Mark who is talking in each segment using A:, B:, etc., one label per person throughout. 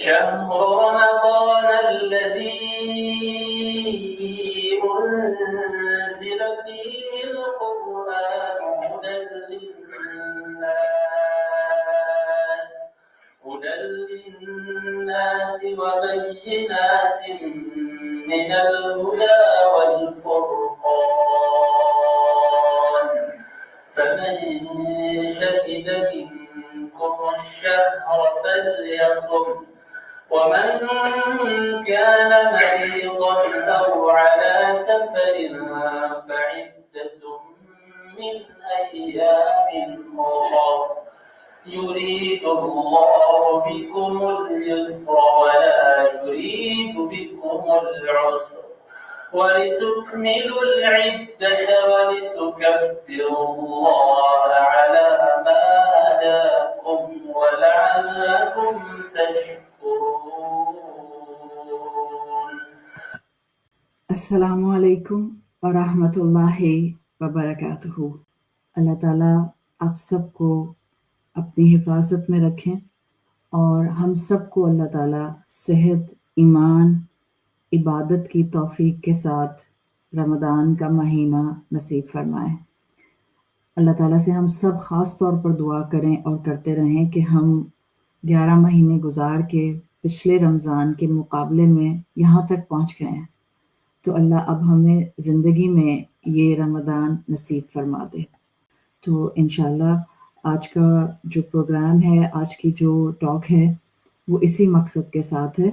A: شهر رمضان الذي أنزل فيه القرآن هدى للناس وبينات من الهدى والفرقان فمن شهد منكم الشهر فليصم ومن كان مريضا أو على سفر فعدة من أيام أخر يريد الله بكم اليسر ولا يريد بكم العسر ولتكملوا العدة ولتكبروا الله على ما هداكم ولعلكم تشكرون.
B: السلام علیکم ورحمۃ اللہ وبرکاتہ۔ اللہ تعالیٰ آپ سب کو اپنی حفاظت میں رکھیں اور ہم سب کو اللہ تعالیٰ صحت، ایمان، عبادت کی توفیق کے ساتھ رمضان کا مہینہ نصیب فرمائیں۔ اللہ تعالیٰ سے ہم سب خاص طور پر دعا کریں اور کرتے رہیں کہ ہم 11 مہینے گزار کے پچھلے رمضان کے مقابلے میں یہاں تک پہنچ گئے ہیں، تو اللہ اب ہمیں زندگی میں یہ رمضان نصیب فرما دے۔ تو انشاءاللہ آج کا جو پروگرام ہے، آج کی جو ٹاک ہے، وہ اسی مقصد کے ساتھ ہے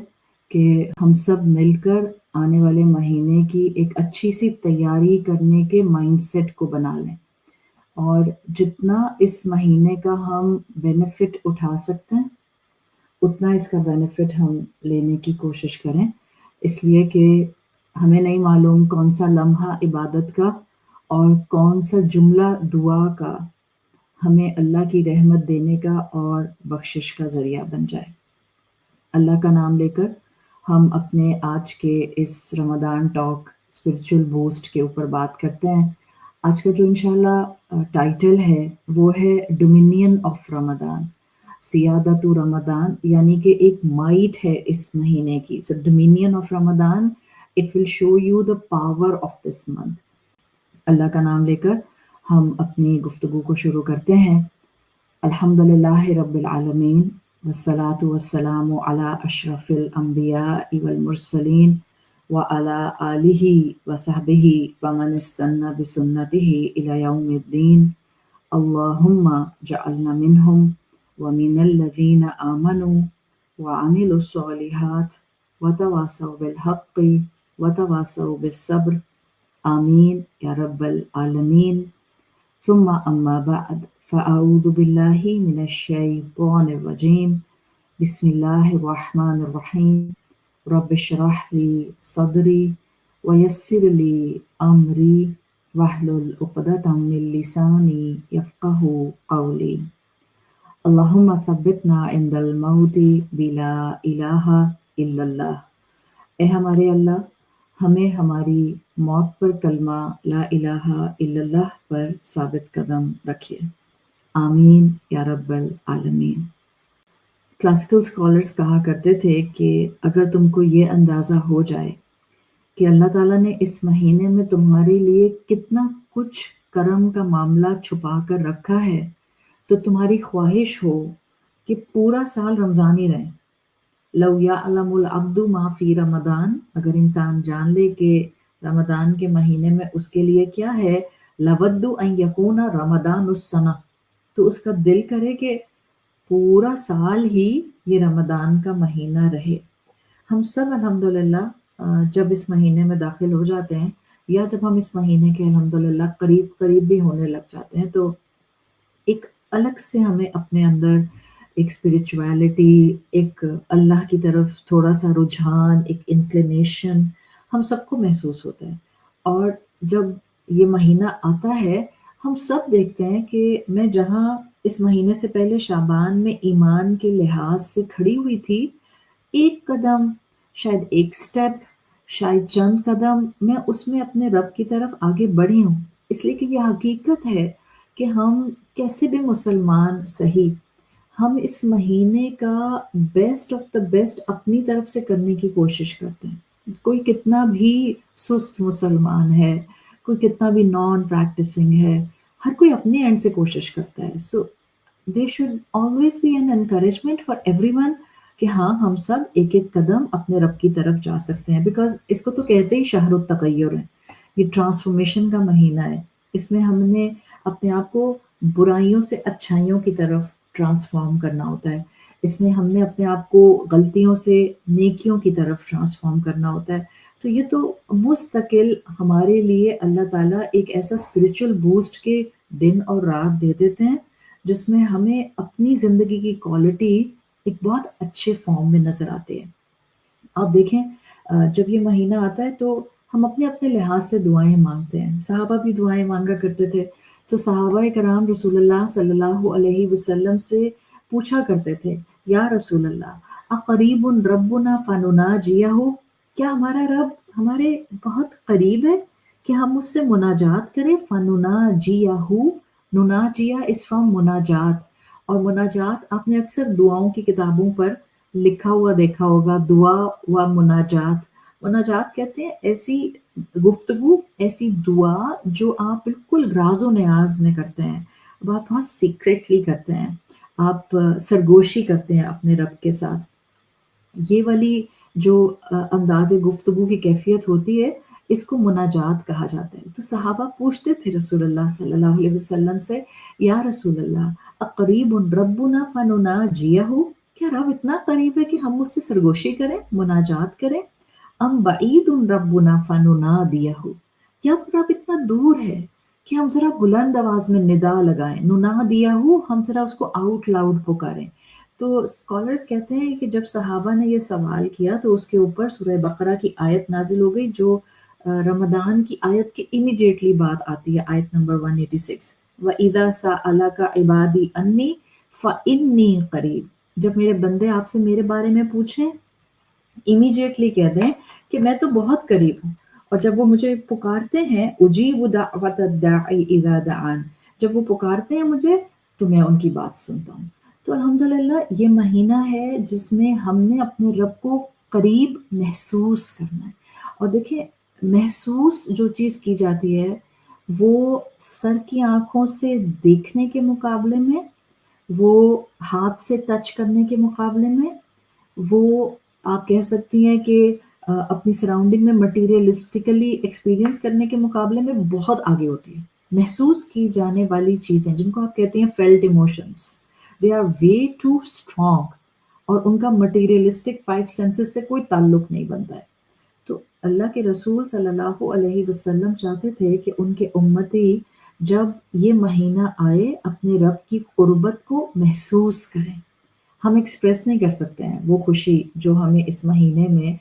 B: کہ ہم سب مل کر آنے والے مہینے کی ایک اچھی سی تیاری کرنے کے مائنڈ سیٹ کو بنا لیں، اور جتنا اس مہینے کا ہم بینیفٹ اٹھا سکتے ہیں اتنا اس کا بینیفٹ ہم لینے کی کوشش کریں، اس لیے کہ ہمیں نہیں معلوم کون سا لمحہ عبادت کا اور کون سا جملہ دعا کا ہمیں اللہ کی رحمت دینے کا اور بخشش کا ذریعہ بن جائے۔ اللہ کا نام لے کر ہم اپنے آج کے اس رمضان ٹاک اسپرچول بوسٹ کے اوپر بات کرتے ہیں۔ آج کا جو انشاءاللہ ٹائٹل ہے وہ ہے ڈومینین آف رمضان، سیادت رمضان، یعنی کہ ایک مائٹ ہے اس مہینے کی۔ So dominion of Ramadan, it will show you the power of this month. Allah کا نام لے کر ہم اپنی گفتگو کو شروع کرتے ہیں۔ الحمدللہ رب العالمین والصلاة والسلام علی اشرف الانبیاء والمرسلین وعلی آلہ وصحبہ ومن استنى بسنتہ الی یوم الدین۔ اللہم جعلنا منہم ومن الذین آمنوا وعملوا الصالحات وتواصوا بالحق وتواصوا بالصبر، آمین یا رب العالمین۔ ثم اما بعد فاعوذ باللہ من الشیطان الرجیم، بسم اللہ الرحمن الرحیم، رب اشرح لی صدری ویسر لی امری واحلل عقدۃ من لسانی یفقہوا قولی۔ اللہم ثبتنا عند الموت بلا الہ الا اللہ۔ اے ہمارے اللہ، ہمیں ہماری موت پر کلمہ لا الہ الا اللہ پر ثابت قدم رکھیے، آمین یا رب العالمین۔ کلاسیکل اسکالرس کہا کرتے تھے کہ اگر تم کو یہ اندازہ ہو جائے کہ اللہ تعالیٰ نے اس مہینے میں تمہارے لیے کتنا کچھ کرم کا معاملہ چھپا کر رکھا ہے، تو تمہاری خواہش ہو کہ پورا سال رمضان ہی رہے۔ لو یعلم العبد ما فی رمضان، اگر انسان جان لے کہ رمضان کے مہینے میں اس کے لیے کیا ہے، لود ان یکون رمضان السنہ، تو اس کا دل کرے کہ پورا سال ہی یہ رمضان کا مہینہ رہے۔ ہم سب الحمدللہ جب اس مہینے میں داخل ہو جاتے ہیں، یا جب ہم اس مہینے کے الحمدللہ قریب بھی ہونے لگ جاتے ہیں، تو ایک الگ سے ہمیں اپنے اندر ایک اسپرچویلٹی، ایک اللہ کی طرف تھوڑا سا رجحان، ایک انکلینیشن ہم سب کو محسوس ہوتا ہے۔ اور جب یہ مہینہ آتا ہے، ہم سب دیکھتے ہیں کہ میں جہاں اس مہینے سے پہلے شعبان میں ایمان کے لحاظ سے کھڑی ہوئی تھی، ایک قدم، شاید ایک سٹیپ، شاید چند قدم میں اس میں اپنے رب کی طرف آگے بڑھی ہوں، اس لیے کہ یہ حقیقت ہے کہ ہم کیسے بھی مسلمان صحیح، ہم اس مہینے کا بیسٹ آف دا بیسٹ اپنی طرف سے کرنے کی کوشش کرتے ہیں. کوئی کتنا بھی سست مسلمان ہے، کوئی کتنا بھی نان پریکٹسنگ ہے، ہر کوئی اپنے اینڈ سے کوشش کرتا ہے. So they should always be an encouragement for every one کہ ہاں ہم سب ایک ایک قدم اپنے رب کی طرف جا سکتے ہیں. بیکاز اس کو تو کہتے ہی شہر التغیر ہے، یہ ٹرانسفارمیشن کا مہینہ ہے. اس میں ہم نے اپنے آپ کو برائیوں سے اچھائیوں کی طرف ٹرانسفارم کرنا ہوتا ہے. اس میں ہم نے اپنے آپ کو غلطیوں سے نیکیوں کی طرف ٹرانسفارم کرنا ہوتا ہے. تو یہ تو مستقل ہمارے لیے اللہ تعالیٰ ایک ایسا اسپرچل بوسٹ کے دن اور رات دے دیتے ہیں جس میں ہمیں اپنی زندگی کی کوالٹی ایک بہت اچھے فارم میں نظر آتے ہیں. آپ دیکھیں جب یہ مہینہ آتا ہے تو ہم اپنے اپنے لحاظ سے دعائیں مانگتے ہیں. صحابہ بھی دعائیں مانگا کرتے تھے. تو صحابہ کرام رسول اللہ صلی اللہ علیہ وسلم سے پوچھا کرتے تھے، یا رسول اللہ اقریب ربنا فنناجیہ، کیا ہمارا رب ہمارے بہت قریب ہے کہ ہم اس سے مناجات کریں؟ فنناجیہ، نناجیہ اس فرام مناجات. اور مناجات آپ نے اکثر دعاؤں کی کتابوں پر لکھا ہوا دیکھا ہوگا، دعا و مناجات. مناجات کہتے ہیں ایسی گفتگو، ایسی دعا جو آپ بالکل راز و نیاز میں کرتے ہیں. اب آپ بہت سیکریٹلی کرتے ہیں، آپ سرگوشی کرتے ہیں اپنے رب کے ساتھ. یہ والی جو انداز گفتگو کی کیفیت ہوتی ہے اس کو مناجات کہا جاتا ہے. تو صحابہ پوچھتے تھے رسول اللہ صلی اللہ علیہ وسلم سے، یا رسول اللہ اقریب ربنا فنناجیہ، کیا رب اتنا قریب ہے کہ ہم اس سے سرگوشی کریں، مناجات کریں؟ ام بعید ربنا فننادیہ، یا رب اتنا دور ہے کہ ہم ذرا بلند آواز میں ندا لگائیں، ننادیہ ہم ذرا اس کو آؤٹ لاؤڈ پکاریں. تو اسکالرس کہتے ہیں کہ جب صحابہ نے یہ سوال کیا تو اس کے اوپر سورہ بقرہ کی آیت نازل ہو گئی جو رمضان کی آیت کے امیڈیٹلی بعد آتی ہے، آیت نمبر 186، وَإِذَا سَأَلَكَ عِبَادِي أَنِّي فَإِنِّي قَرِيب. جب میرے بندے آپ سے میرے بارے میں پوچھیں امیڈیٹلی کہہ دیں کہ میں تو بہت قریب ہوں، اور جب وہ مجھے پکارتے ہیں اجیب دعوت الداعی اذا دعان، جب وہ پکارتے ہیں مجھے تو میں ان کی بات سنتا ہوں. تو الحمدللہ یہ مہینہ ہے جس میں ہم نے اپنے رب کو قریب محسوس کرنا ہے. اور دیکھیں محسوس جو چیز کی جاتی ہے وہ سر کی آنکھوں سے دیکھنے کے مقابلے میں، وہ ہاتھ سے ٹچ کرنے کے مقابلے میں، وہ آپ کہہ سکتی ہیں کہ اپنی سراؤنڈنگ میں مٹیریلسٹکلی ایکسپیرینس کرنے کے مقابلے میں بہت آگے ہوتی ہے. محسوس کی جانے والی چیزیں جن کو آپ کہتے ہیں felt emotions, they are way too strong, اور ان کا مٹیریلسٹک 5 سینسز سے کوئی تعلق نہیں بنتا ہے. تو اللہ کے رسول صلی اللہ علیہ وسلم چاہتے تھے کہ ان کے امتی جب یہ مہینہ آئے اپنے رب کی قربت کو محسوس کریں. ہم ایکسپریس نہیں کر سکتے ہیں وہ خوشی جو ہمیں اس مہینے میں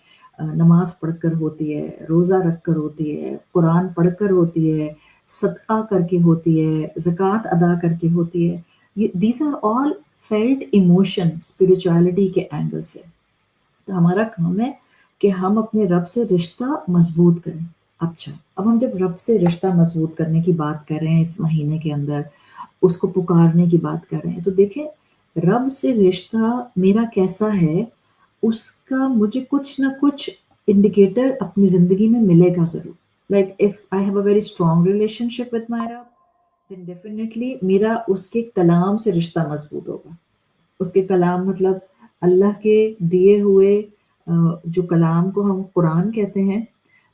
B: نماز پڑھ کر ہوتی ہے، روزہ رکھ کر ہوتی ہے، قرآن پڑھ کر ہوتی ہے، صدقہ کر کے ہوتی ہے، زکوٰۃ ادا کر کے ہوتی ہے. These are all felt emotion spirituality کے اینگل سے. تو ہمارا کام ہے کہ ہم اپنے رب سے رشتہ مضبوط کریں. اچھا، اب ہم جب رب سے رشتہ مضبوط کرنے کی بات کر رہے ہیں اس مہینے کے اندر، اس کو پکارنے کی بات کر رہے ہیں، تو دیکھیں رب سے رشتہ میرا کیسا ہے اس کا مجھے کچھ نہ کچھ انڈیکیٹر اپنی زندگی میں ملے گا ضرور. Like if I have a very strong relation ship with my رب دین ڈیفینیٹلی میرا اس کے کلام سے رشتہ مضبوط ہوگا. اس کے کلام مطلب اللہ کے دیے ہوئے جو کلام کو ہم قرآن کہتے ہیں،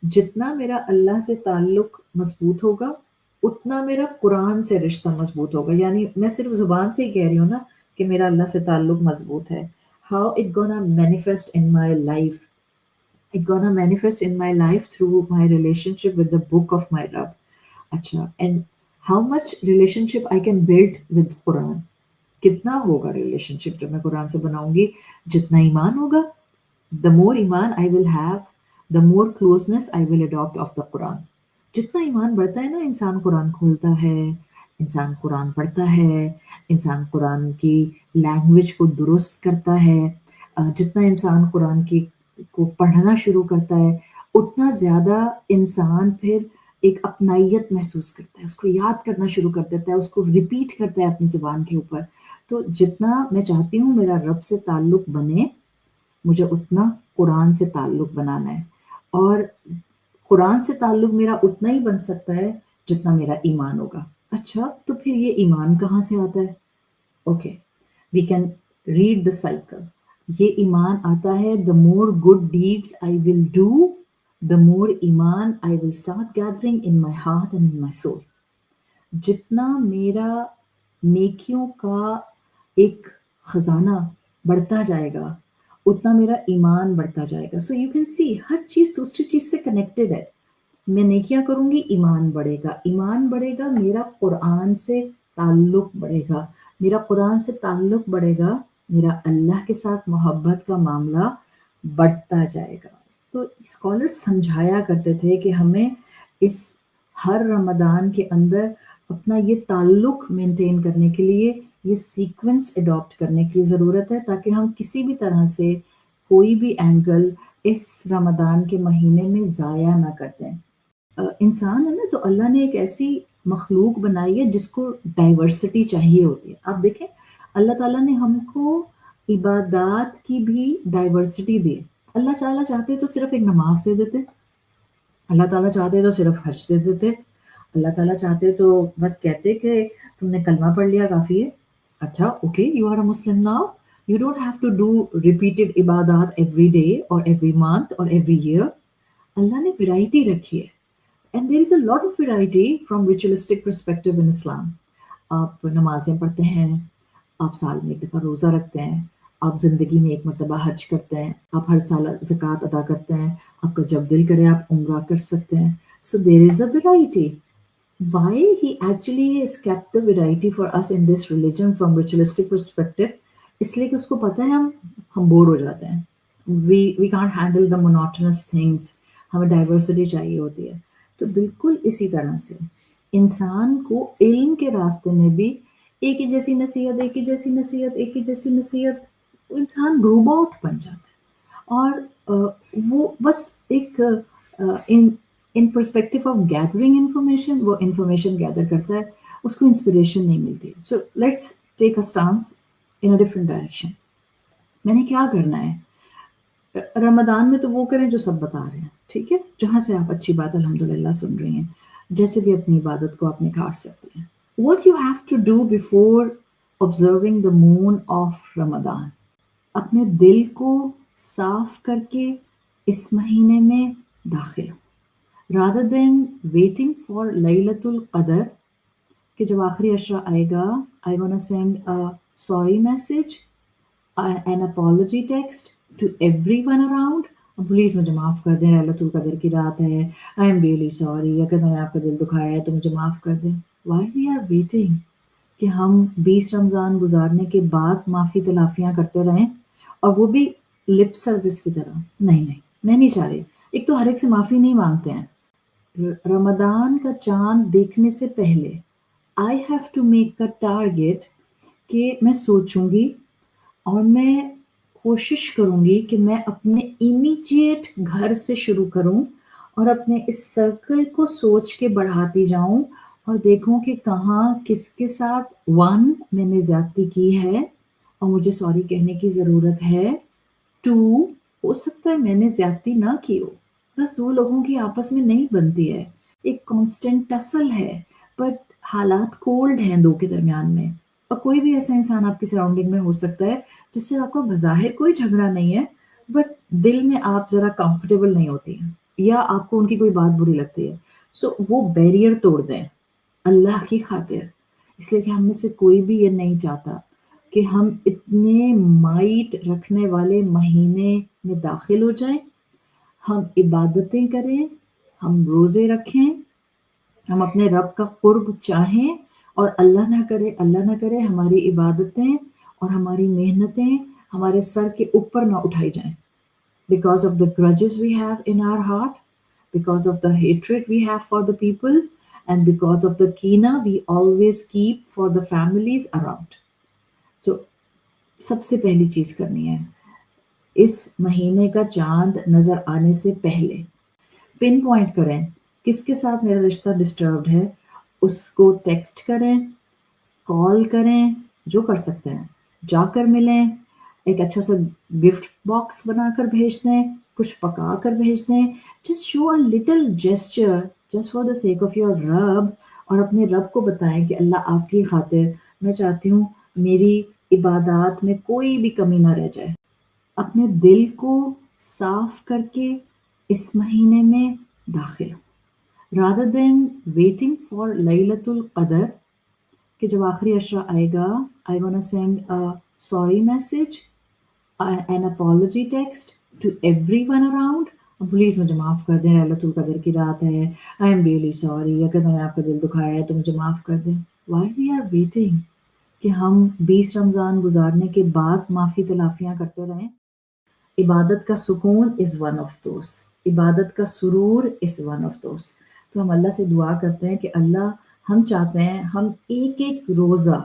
B: جتنا میرا اللہ سے تعلق مضبوط ہوگا اتنا میرا قرآن سے رشتہ مضبوط ہوگا. یعنی میں صرف زبان سے ہی کہہ رہی ہوں نا کہ میرا اللہ سے تعلق مضبوط ہے. How it gonna manifest in my life? It gonna manifest in my life through my relationship with the book of my Rabb. اچھا، and how much relationship I can build with Quran? کتنا ہوگا relation شپ جو میں قرآن سے بناؤں گی؟ جتنا ایمان ہوگا. The more ایمان I will have, the more closeness I will adopt of the Quran. جتنا ایمان بڑھتا ہے نا، انسان قرآن کھولتا ہے، انسان قرآن پڑھتا ہے، انسان قرآن کی لینگویج کو درست کرتا ہے. جتنا انسان قرآن کو پڑھنا شروع کرتا ہے اتنا زیادہ انسان پھر ایک اپنائیت محسوس کرتا ہے، اس کو یاد کرنا شروع کر دیتا ہے، اس کو ریپیٹ کرتا ہے اپنی زبان کے اوپر. تو جتنا میں چاہتی ہوں میرا رب سے تعلق بنے، مجھے اتنا قرآن سے تعلق بنانا ہے، اور قرآن سے تعلق میرا اتنا ہی بن سکتا ہے جتنا میرا ایمان ہوگا۔ اچھا تو پھر یہ ایمان کہاں سے آتا ہے؟ Okay, we can read the cycle. یہ ایمان آتا ہے the more good deeds I will do, the more ایمان I will start gathering in my heart and in my soul۔ جتنا میرا نیکیوں کا ایک خزانہ بڑھتا جائے گا اتنا میرا ایمان بڑھتا جائے گا۔ سو یو کین سی ہر چیز دوسری چیز سے کنیکٹڈ ہے۔ میں نیکیاں کروں گی، ایمان بڑھے گا، ایمان بڑھے گا، میرا قرآن سے تعلق بڑھے گا، میرا قرآن سے تعلق بڑھے گا، میرا اللہ کے ساتھ محبت کا معاملہ بڑھتا جائے گا۔ تو اسکالرس سمجھایا کرتے تھے کہ ہمیں اس ہر رمضان کے اندر اپنا یہ تعلق مینٹین کرنے کے لیے یہ سیکوینس اڈاپٹ کرنے کی ضرورت ہے، تاکہ ہم کسی بھی طرح سے کوئی بھی اینگل اس رمضان کے مہینے میں ضائع نہ کر دیں۔ انسان ہے نا، تو اللہ نے ایک ایسی مخلوق بنائی ہے جس کو ڈائیورسٹی چاہیے ہوتی ہے۔ آپ دیکھیں اللہ تعالیٰ نے ہم کو عبادات کی بھی ڈائیورسٹی دی ہے۔ اللہ تعالیٰ چاہتے تو صرف ایک نماز دے دیتے، اللہ تعالیٰ چاہتے تو صرف حج دے دیتے، اللہ تعالیٰ چاہتے تو بس کہتے کہ تم نے کلمہ پڑھ لیا کافی ہے، اچھا okay you are a Muslim now, you don't have to do repeated عبادات ایوری ڈے اور ایوری منتھ اور ایوری ایئر۔ اللہ نے ویرائٹی رکھی ہے، and there is a lot of variety from ritualistic perspective in Islam. آپ نمازیں پڑھتے ہیں، آپ سال میں ایک دفعہ روزہ رکھتے ہیں، آپ زندگی میں ایک مرتبہ حج کرتے ہیں، آپ ہر سال زکوٰۃ ادا کرتے ہیں، آپ کا جب دل کرے آپ عمرہ کر سکتے ہیں۔ So there is a variety. Why he actually has kept the variety for us in this religion from ritualistic perspective؟ اس لیے کہ اس کو پتہ ہے ہم بور ہو جاتے ہیں، we can't handle the monotonous things، ہمیں ڈائیورسٹی چاہیے ہوتی ہے۔ تو بالکل اسی طرح سے انسان کو علم کے راستے میں بھی ایک ہی جیسی نصیحت، ایک ہی جیسی نصیحت، ایک ہی جیسی نصیحت، انسان روبوٹ بن جاتا ہے، اور وہ بس ایک ان پرسپیکٹو آف گیدرنگ انفارمیشن، وہ انفارمیشن گیدر کرتا ہے، اس کو انسپریشن نہیں ملتی۔ So let's take a stance in a different direction. میں نے کیا کرنا ہے رمضان میں؟ تو وہ کریں جو سب بتا رہے ہیں، ٹھیک ہے، جہاں سے آپ اچھی بات الحمدللہ سن رہی ہیں، جیسے بھی اپنی عبادت کو آپ نکھار سکتے ہیں۔ What you have to do before observing the moon of Ramadan، اپنے دل کو صاف کر کے اس مہینے میں داخل ہو، rather than waiting for لیلۃ القدر کہ جب آخری عشرہ آئے گا I wanna send a sorry message, an apology text to everyone around، please مجھے معاف کر دیں، لیلۃ القدر کی رات ہے، I am really sorry، اگر میں نے آپ کا دل دکھایا ہے تو مجھے معاف کر دیں۔ Why we are waiting کہ ہم 20 رمضان گزارنے کے بعد معافی تلافیاں کرتے رہیں، اور وہ بھی لپ سروس کی طرح؟ نہیں، میں نہیں چاہ رہی۔ ایک تو ہر ایک سے معافی نہیں مانگتے ہیں۔ رمضان کا چاند دیکھنے سے پہلے I have to make a target کہ میں سوچوں گی اور میں کوشش کروں گی کہ میں اپنے امیجیٹ گھر سے شروع کروں اور اپنے اس سرکل کو سوچ کے بڑھاتی جاؤں، اور دیکھوں کہ کہاں کس کے ساتھ میں نے زیادتی کی ہے اور مجھے سوری کہنے کی ضرورت ہے، ہو سکتا ہے میں نے زیادتی نہ کی ہو، بس دو لوگوں کی آپس میں نہیں بنتی ہے، ایک کانسٹنٹ ٹسل ہے، بٹ حالات کولڈ ہیں دو کے درمیان میں، اور کوئی بھی ایسا انسان آپ کی سراؤنڈنگ میں ہو سکتا ہے جس سے آپ کا بظاہر کوئی جھگڑا نہیں ہے، بٹ دل میں آپ ذرا کمفرٹیبل نہیں ہوتی ہیں، یا آپ کو ان کی کوئی بات بری لگتی ہے۔ سو وہ بیریئر توڑ دیں اللہ کی خاطر، اس لیے کہ ہم میں سے کوئی بھی یہ نہیں چاہتا کہ ہم اتنے مائٹ رکھنے والے مہینے میں داخل ہو جائیں، ہم عبادتیں کریں، ہم روزے رکھیں، ہم اپنے رب کا قرب چاہیں، اور اللہ نہ کرے ہماری عبادتیں اور ہماری محنتیں ہمارے سر کے اوپر نہ اٹھائی جائیں، because of the grudges we have in our heart, because of the hatred we have for the people, and because of the kina we always keep for the families around۔ تو سب سے پہلی چیز کرنی ہے، اس مہینے کا چاند نظر آنے سے پہلے پن پوائنٹ کریں کس کے ساتھ میرا رشتہ ڈسٹربڈ ہے، اس کو ٹیکسٹ کریں، کال کریں، جو کر سکتے ہیں جا کر ملیں، ایک اچھا سا گفٹ باکس بنا کر بھیج دیں، کچھ پکا کر بھیج دیں، just show a little gesture just for the sake of your رب، اور اپنے رب کو بتائیں کہ اللہ آپ کی خاطر میں چاہتی ہوں میری عبادات میں کوئی بھی کمی نہ رہ جائے۔ اپنے دل کو صاف کر کے اس مہینے میں داخل ہوں، rather than waiting for لیلۃ القدر کہ جب آخری عشرہ آئے گا I wanna send a sorry message, an apology text to everyone around. Please مجھے معاف کر دیں، لیلۃ القدر کی رات ہے، I am really sorry، اگر میں نے آپ کا دل دکھایا ہے تو مجھے معاف کر دیں۔ Why we are waiting کہ ہم 20 رمضان گزارنے کے بعد معافی تلافیاں کرتے رہیں؟ عبادت کا سکون از ون آف دوز، عبادت کا سرور از ون آف دوز۔ تو ہم اللہ سے دعا کرتے ہیں کہ اللہ ہم چاہتے ہیں ہم ایک ایک روزہ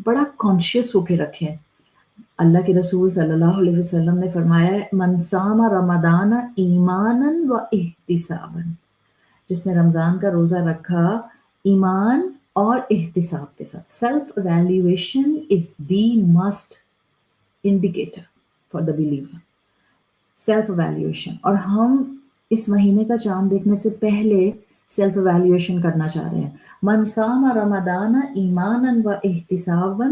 B: بڑا کانشیس ہو کے رکھیں۔ اللہ کے رسول صلی اللہ علیہ وسلم نے فرمایا ہے من صام رمضان ایمانا و احتسابا، جس نے رمضان کا روزہ رکھا ایمان اور احتساب کے ساتھ۔ Self evaluation is they must indicator for the believer, self evaluation. اور ہم اس مہینے کا چاند دیکھنے سے پہلے سیلف ایویلیویشن کرنا چاہ رہے ہیں۔ من صام رمضان ایمانا و احتسابا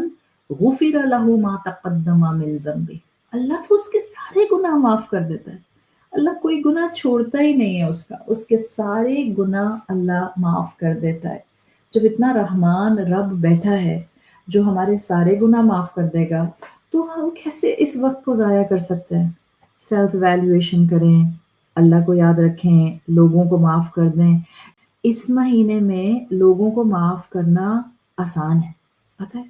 B: غفر له ما تقدم من ذنبه، اللہ تو اس کے سارے گناہ معاف کر دیتا ہے، اللہ کوئی گناہ چھوڑتا ہی نہیں ہے اس کا، اس کے سارے گناہ اللہ معاف کر دیتا ہے۔ جب اتنا رحمان رب بیٹھا ہے جو ہمارے سارے گناہ معاف کر دے گا تو ہم کیسے اس وقت کو ضائع کر سکتے ہیں؟ سیلف ایویلیویشن کریں، اللہ کو یاد رکھیں، لوگوں کو معاف کر دیں۔ اس مہینے میں لوگوں کو معاف کرنا آسان ہے، پتہ ہے،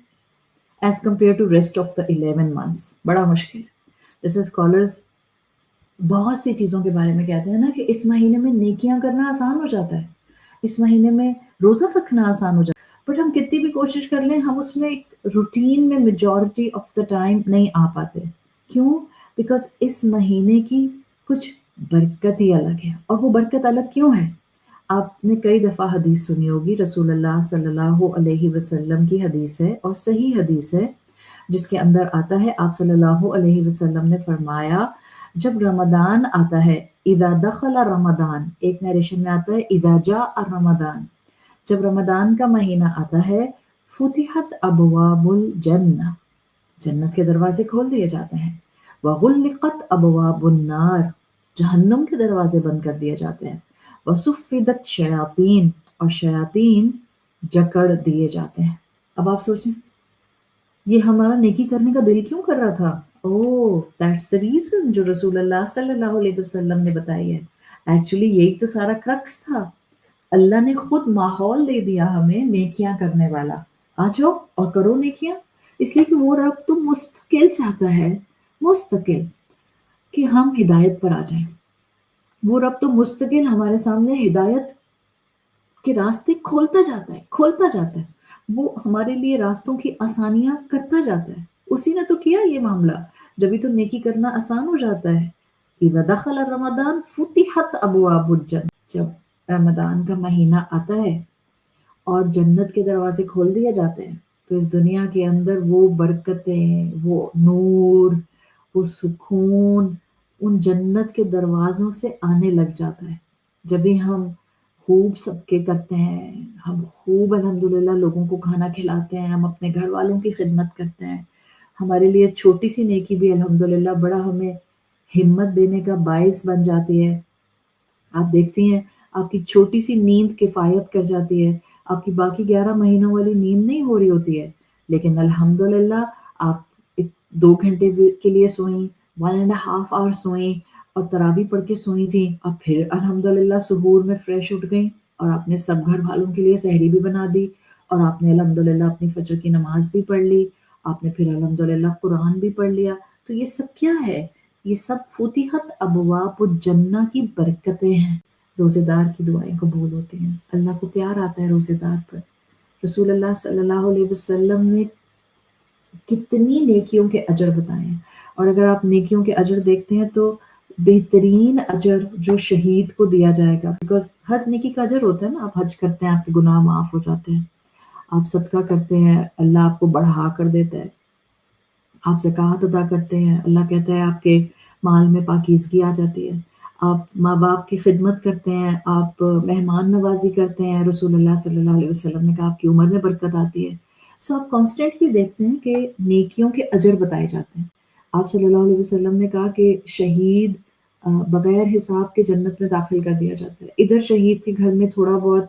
B: as compare to rest of the 11 months بڑا مشکل ہے۔ جیسے اسکالرز بہت سی چیزوں کے بارے میں کہتے ہیں نا کہ اس مہینے میں نیکیاں کرنا آسان ہو جاتا ہے، اس مہینے میں روزہ رکھنا آسان ہو جاتا ہے، بٹ ہم کتنی بھی کوشش کر لیں ہم اس میں ایک روٹین میں میجورٹی آف دا ٹائم نہیں آ پاتے۔ کیوں؟ بیکاز اس مہینے کی کچھ برکت ہی الگ ہے۔ اور وہ برکت الگ کیوں ہے؟ آپ نے کئی دفعہ حدیث سنی ہوگی، رسول اللہ صلی اللہ علیہ وسلم کی حدیث ہے اور صحیح حدیث ہے، جس کے اندر آتا ہے آپ صلی اللہ علیہ وسلم نے فرمایا جب رمضان آتا ہے، اذا دخل رمضان، ایک نیریشن میں آتا ہے اذا جاء رمضان، جب رمضان کا مہینہ آتا ہے فتحت ابواب الجنہ، جنت کے دروازے کھول دیے جاتے ہیں، وغلقت ابواب النار، جہنم کے دروازے بند کر دیے جاتے ہیں، وصفدت شیاطین، اور شیاطین جکڑ دیے جاتے ہیں۔ اب آپ سوچیں یہ ہمارا نیکی کرنے کا دل کیوں کر رہا تھا؟ اوہ دیٹس the reason جو رسول اللہ صلی اللہ علیہ وسلم نے بتائی ہے۔ ایکچولی یہی تو سارا کرکس تھا، اللہ نے خود ماحول دے دیا ہمیں نیکیاں کرنے والا، آ جاؤ اور کرو نیکیاں، اس لیے کہ وہ رب تو مستقل چاہتا ہے، مستقل کہ ہم ہدایت پر آ جائیں۔ وہ رب تو مستقل ہمارے سامنے ہدایت کے راستے کھولتا جاتا ہے، کھولتا جاتا ہے، وہ ہمارے لیے راستوں کی آسانیاں کرتا جاتا ہے۔ اسی نے تو کیا یہ معاملہ، جبھی تو نیکی کرنا آسان ہو جاتا ہے۔ اذا دخل رمضان فتحت ابواب الجنہ، جب رمضان کا مہینہ آتا ہے اور جنت کے دروازے کھول دیے جاتے ہیں تو اس دنیا کے اندر وہ برکتیں، وہ نور، وہ سکون ان جنت کے دروازوں سے آنے لگ جاتا ہے۔ جب بھی ہم خوب صدقے کرتے ہیں، ہم خوب الحمدللہ لوگوں کو کھانا کھلاتے ہیں، ہم اپنے گھر والوں کی خدمت کرتے ہیں، ہمارے لیے چھوٹی سی نیکی بھی الحمدللہ بڑا ہمیں ہمت دینے کا باعث بن جاتی ہے۔ آپ دیکھتی ہیں آپ کی چھوٹی سی نیند کفایت کر جاتی ہے، آپ کی باقی 11 مہینوں والی نیند نہیں ہو رہی ہوتی ہے، لیکن الحمدللہ آپ 2 گھنٹے کے لیے سوئیں، 1.5 hour سوئیں اور تراویح پڑھ کے سوئی تھیں، اب پھر الحمدللہ سحور میں فریش اٹھ گئیں اور آپ نے سب گھر والوں کے لیے سحری بھی بنا دی، اور آپ نے الحمدللہ اپنی فجر کی نماز بھی پڑھ لی، آپ نے پھر الحمدللہ قرآن بھی پڑھ لیا۔ تو یہ سب کیا ہے؟ یہ سب فتحت ابواب الجنہ کی برکتیں ہیں۔ روزے دار کی دعائیں قبول ہوتی ہیں، اللہ کو پیار آتا ہے روزے دار پر۔ رسول اللہ صلی اللہ علیہ وسلم نے کتنی نیکیوں کے اجر بتائے ہیں، اور اگر آپ نیکیوں کے اجر دیکھتے ہیں تو بہترین اجر جو شہید کو دیا جائے گا، بیکاز ہر نیکی کا اجر ہوتا ہے نا، آپ حج کرتے ہیں آپ کے گناہ معاف ہو جاتے ہیں، آپ صدقہ کرتے ہیں، اللہ آپ کو بڑھا کر دیتا ہے. آپ زکوٰۃ ادا کرتے ہیں، اللہ کہتا ہے آپ کے مال میں پاکیزگی آ جاتی ہے. آپ ماں باپ کی خدمت کرتے ہیں، آپ مہمان نوازی کرتے ہیں، رسول اللہ صلی اللہ علیہ وسلم نے کہا آپ کی عمر میں برکت آتی ہے. سو آپ کانسٹنٹلی دیکھتے ہیں کہ نیکیوں کے اجر بتائے جاتے ہیں. آپ صلی اللہ علیہ وسلم نے کہا کہ شہید بغیر حساب کے جنت میں داخل کر دیا جاتا ہے. ادھر شہید کے گھر میں تھوڑا بہت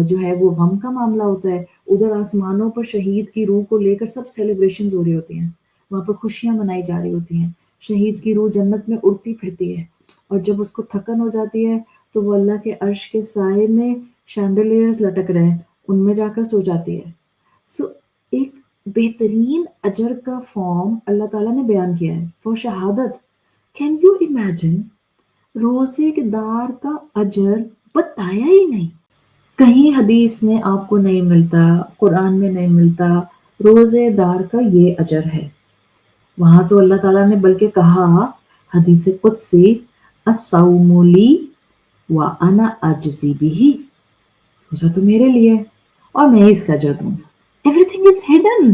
B: جو ہے وہ غم کا معاملہ ہوتا ہے، ادھر آسمانوں پر شہید کی روح کو لے کر سب سیلیبریشنز ہو رہی ہوتی ہیں، وہاں پر خوشیاں منائی جا رہی ہوتی ہیں. شہید کی روح جنت میں اڑتی پھرتی ہے، اور جب اس کو تھکن ہو جاتی ہے تو وہ اللہ کے عرش کے سائے میں شینڈلیئرز لٹک رہے ہیں ان میں جا کر سو جاتی ہے. سو ایک بہترین اجر کا فارم اللہ تعالیٰ نے بیان کیا ہے فور شہادت. Can you imagine? روزے کے دار کا اجر بتایا ہی نہیں، کہیں حدیث میں آپ کو نہیں ملتا، قرآن میں نہیں ملتا روزے دار کا یہ اجر ہے. وہاں تو اللہ تعالیٰ نے بلکہ کہا حدیث قدسی الصوم لی وانا اجزی بہ، روزہ تو میرے لیے ہے اور میں اس کا اجر دوں گا. Everything is hidden.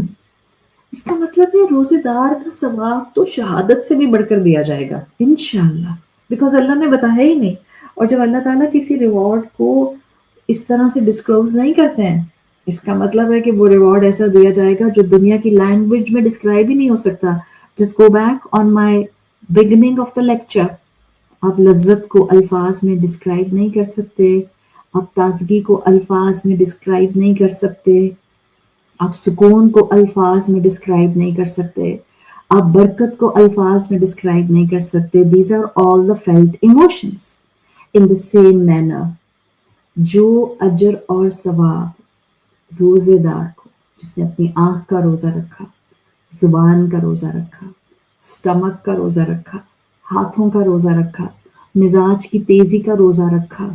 B: اس کا مطلب ہے روزے دار کا ثواب تو شہادت سے بھی بڑھ کر دیا جائے گا انشاءاللہ، بیکاز اللہ نے بتایا ہی نہیں. اور جب اللہ تعالیٰ کسی ریوارڈ کو اس طرح سے ڈسکلوز نہیں کرتے ہیں، اس کا مطلب ہے کہ وہ ریوارڈ ایسا دیا جائے گا جو دنیا کی لینگویج میں ڈسکرائب ہی نہیں ہو سکتا. Just go back on my beginning of the lecture. آپ لذت کو الفاظ میں ڈسکرائب نہیں کر سکتے، آپ تازگی کو الفاظ میں ڈسکرائب نہیں کر سکتے، آپ سکون کو الفاظ میں ڈسکرائب نہیں کر سکتے، آپ برکت کو الفاظ میں ڈسکرائب نہیں کر سکتے. These are all the felt emotions. In the same manner جو اجر اور ثواب روزے دار کو، جس نے اپنی آنکھ کا روزہ رکھا، زبان کا روزہ رکھا، سٹمک کا روزہ رکھا، ہاتھوں کا روزہ رکھا، مزاج کی تیزی کا روزہ رکھا،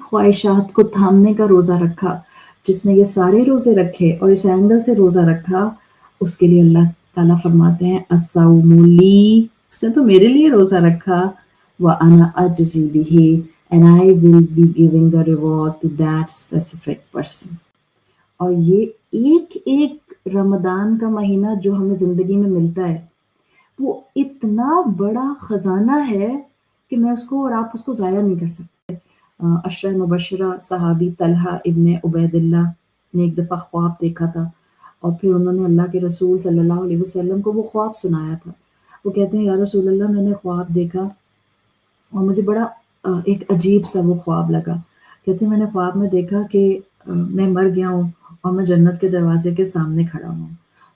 B: خواہشات کو تھامنے کا روزہ رکھا، جس نے یہ سارے روزے رکھے اور اس اینگل سے روزہ رکھا، اس کے لیے اللہ تعالیٰ فرماتے ہیں الصوم لی، اس نے تو میرے لیے روزہ رکھا، وَأَنَا أَجْزِي بِهِ and I will be giving the reward to that specific person. اور یہ ایک ایک رمضان کا مہینہ جو ہمیں زندگی میں ملتا ہے وہ اتنا بڑا خزانہ ہے کہ میں اس کو اور آپ اس کو ضائع نہیں کر سکتے. عشرہ مبشرہ صحابی طلحہ ابن عبید اللہ نے ایک دفعہ خواب دیکھا تھا، اور پھر انہوں نے اللہ کے رسول صلی اللہ علیہ وسلم کو وہ خواب سنایا تھا. وہ کہتے ہیں یا رسول اللہ میں نے خواب دیکھا اور مجھے بڑا ایک عجیب سا وہ خواب لگا. کہتے ہیں میں نے خواب میں دیکھا کہ میں مر گیا ہوں اور میں جنت کے دروازے کے سامنے کھڑا ہوں.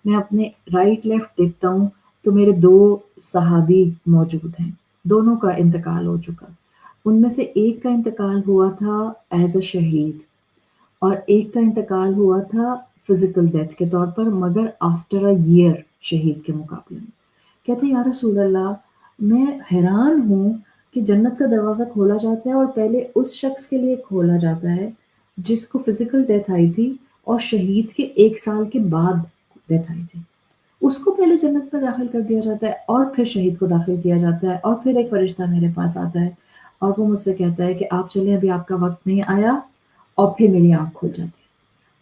B: میں اپنے رائٹ لیفٹ دیکھتا ہوں تو میرے 2 صحابی موجود ہیں، دونوں کا انتقال ہو چکا. ان میں سے ایک کا انتقال ہوا تھا ایز اے شہید، اور ایک کا انتقال ہوا تھا فزیکل ڈیتھ کے طور پر، مگر آفٹر اے ایئر شہید کے مقابلے میں. کہتے ہیں یا رسول اللہ میں حیران ہوں کہ جنت کا دروازہ کھولا جاتا ہے اور پہلے اس شخص کے لیے کھولا جاتا ہے جس کو فزیکل ڈیتھ آئی تھی اور شہید کے 1 سال کے بعد ڈیتھ آئی تھی. اس کو پہلے جنت میں داخل کر دیا جاتا ہے اور پھر شہید کو داخل کیا جاتا ہے، اور پھر ایک فرشتہ میرے پاس آتا ہے اور وہ مجھ سے کہتا ہے کہ آپ چلیں ابھی آپ کا وقت نہیں آیا، اور پھر میری آنکھ کھل جاتی ہے.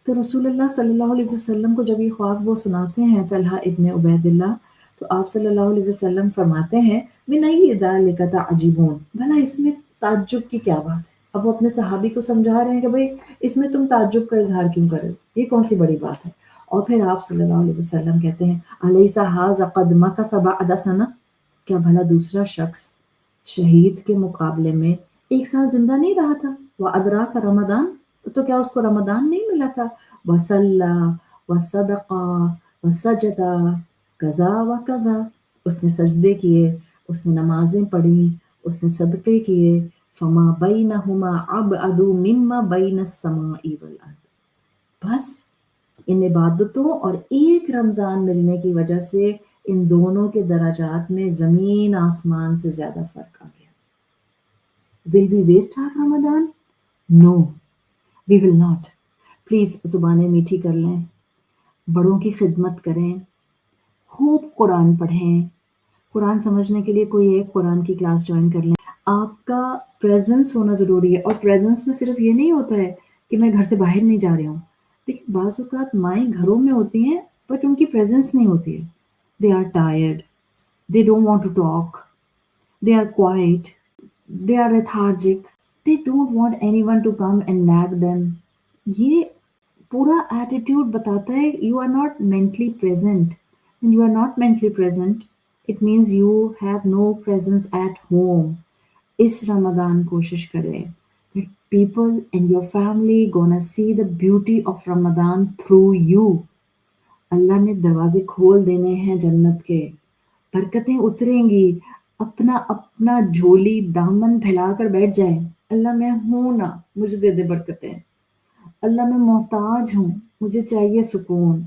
B: تو رسول اللہ صلی اللہ علیہ وسلم کو جب یہ خواب وہ سناتے ہیں طلحہ ابن عبید اللہ، تو آپ صلی اللہ علیہ وسلم فرماتے ہیں من ای ذلک تعجبون، بھلا اس میں تعجب کی کیا بات ہے؟ اب وہ اپنے صحابی کو سمجھا رہے ہیں کہ بھئی اس میں تم تعجب کا اظہار کیوں کر رہے ہو، یہ کون سی بڑی بات ہے؟ اور پھر آپ صلی اللہ علیہ وسلم کہتے ہیں الیس ھذا قد مکث بعد سنہ، کیا بھلا دوسرا شخص شہید کے مقابلے میں 1 سال زندہ نہیں رہا تھا؟ وادراک رمضان، تو کیا اس کو رمضان نہیں ملا تھا؟ وصلی وصدق وسجد کذا وکذا، اس نے سجدے کیے، اس نے نمازیں پڑھی، اس نے صدقے کیے. فما بینہما ابعد مما بین السماء والارض، بس ان عبادتوں اور ایک رمضان ملنے کی وجہ سے ان دونوں کے درجات میں زمین آسمان سے زیادہ فرق آ گیا. Will we waste our Ramadan? No, we will not. Please زبانیں میٹھی کر لیں، بڑوں کی خدمت کریں، خوب قرآن پڑھیں. قرآن سمجھنے کے لیے کوئی ایک قرآن کی کلاس جوائن کر لیں. آپ کا پریزنس ہونا ضروری ہے، اور پریزنس میں صرف یہ نہیں ہوتا ہے کہ میں گھر سے باہر نہیں جا رہی ہوں. دیکھیں بعض اوقات مائیں گھروں میں ہوتی ہیں بٹ ان کی پریزنس نہیں ہوتی ہے. They are tired, they don't want to talk, they are quiet, they are lethargic, they don't want anyone to come and nag them. یہ پورا ایٹیٹیوڈ بتاتا ہے you are not mentally present. And you are not mentally present it means you have no presence at home. اس رمضان کوشش کریں that people and your family gonna see the beauty of Ramadan through you. اللہ نے دروازے کھول دینے ہیں جنت کے, برکتیں اتریں گی. اپنا اپنا جھولی دامن پھیلا کر بیٹھ جائیں, اللہ میں ہوں نا, مجھے دے دے برکتیں. اللہ میں محتاج ہوں, مجھے چاہیے سکون.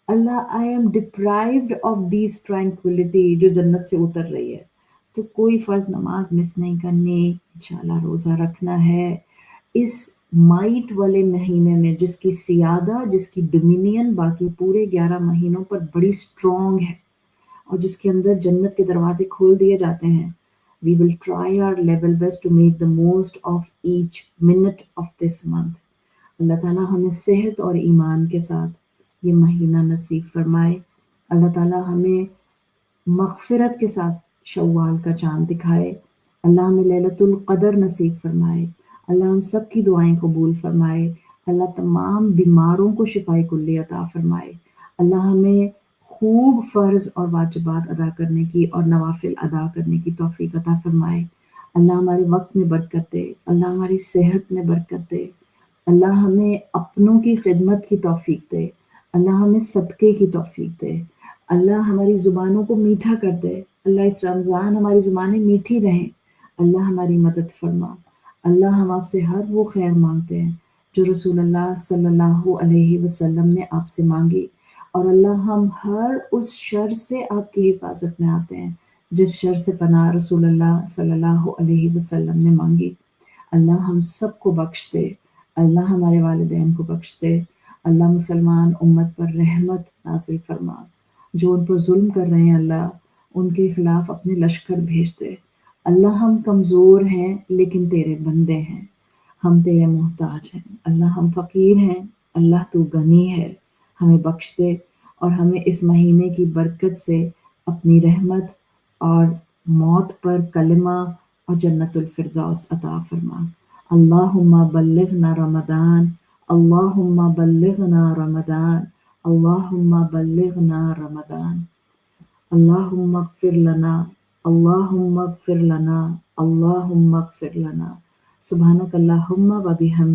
B: Allah I am deprived of these tranquility جو جنت سے اتر رہی ہے. تو کوئی فرض نماز مس نہیں کرنی, انشاءاللہ روزہ رکھنا ہے اس مائٹ والے مہینے میں جس کی سیادہ, جس کی ڈومینین باقی پورے 11 مہینوں پر بڑی اسٹرانگ ہے اور جس کے اندر جنت کے دروازے کھول دیے جاتے ہیں. We will try our level best to make the most of each minute of this month. اللہ تعالیٰ ہمیں صحت اور ایمان کے ساتھ یہ مہینہ نصیب فرمائے. اللہ تعالیٰ ہمیں مغفرت کے ساتھ شوال کا چاند دکھائے. اللہ ہمیں لیلۃ القدر نصیب فرمائے. اللہ ہم سب کی دعائیں قبول فرمائے. اللہ تمام بیماروں کو شفائے کلی عطا فرمائے. اللہ ہمیں خوب فرض اور واجبات ادا کرنے کی اور نوافل ادا کرنے کی توفیق عطا فرمائے. اللہ ہمارے وقت میں برکت دے, اللہ ہماری صحت میں برکت دے, اللہ ہمیں اپنوں کی خدمت کی توفیق دے, اللہ ہمیں صدقے کی توفیق دے, اللہ ہماری زبانوں کو میٹھا کر دے. اللہ اس رمضان ہماری زبانیں میٹھی رہیں. اللہ ہماری مدد فرما. اللہ ہم آپ سے ہر وہ خیر مانگتے ہیں جو رسول اللہ صلی اللہ علیہ وسلم نے آپ سے مانگی, اور اللہ ہم ہر اس شر سے آپ کی حفاظت میں آتے ہیں جس شر سے پناہ رسول اللہ صلی اللہ علیہ وسلم نے مانگی. اللہ ہم سب کو بخش دے, اللہ ہمارے والدین کو بخش دے. اللہ مسلمان امت پر رحمت نازل فرما. جو ان پر ظلم کر رہے ہیں اللہ ان کے خلاف اپنے لشکر بھیج دے. اللہ ہم کمزور ہیں لیکن تیرے بندے ہیں, ہم تیرے محتاج ہیں. اللہ ہم فقیر ہیں, اللہ تو غنی ہے, ہمیں بخش دے اور ہمیں اس مہینے کی برکت سے اپنی رحمت اور موت پر کلمہ اور جنت الفردوس عطا فرما. اللہم بلغنا رمضان, اللہم بلغنا رمضان, اللہم بلغنا رمضان. اللہم اغفر لنا, اللہم اغفر لنا, اللہم اغفر لنا. سبحانک اللہم و بحمدک.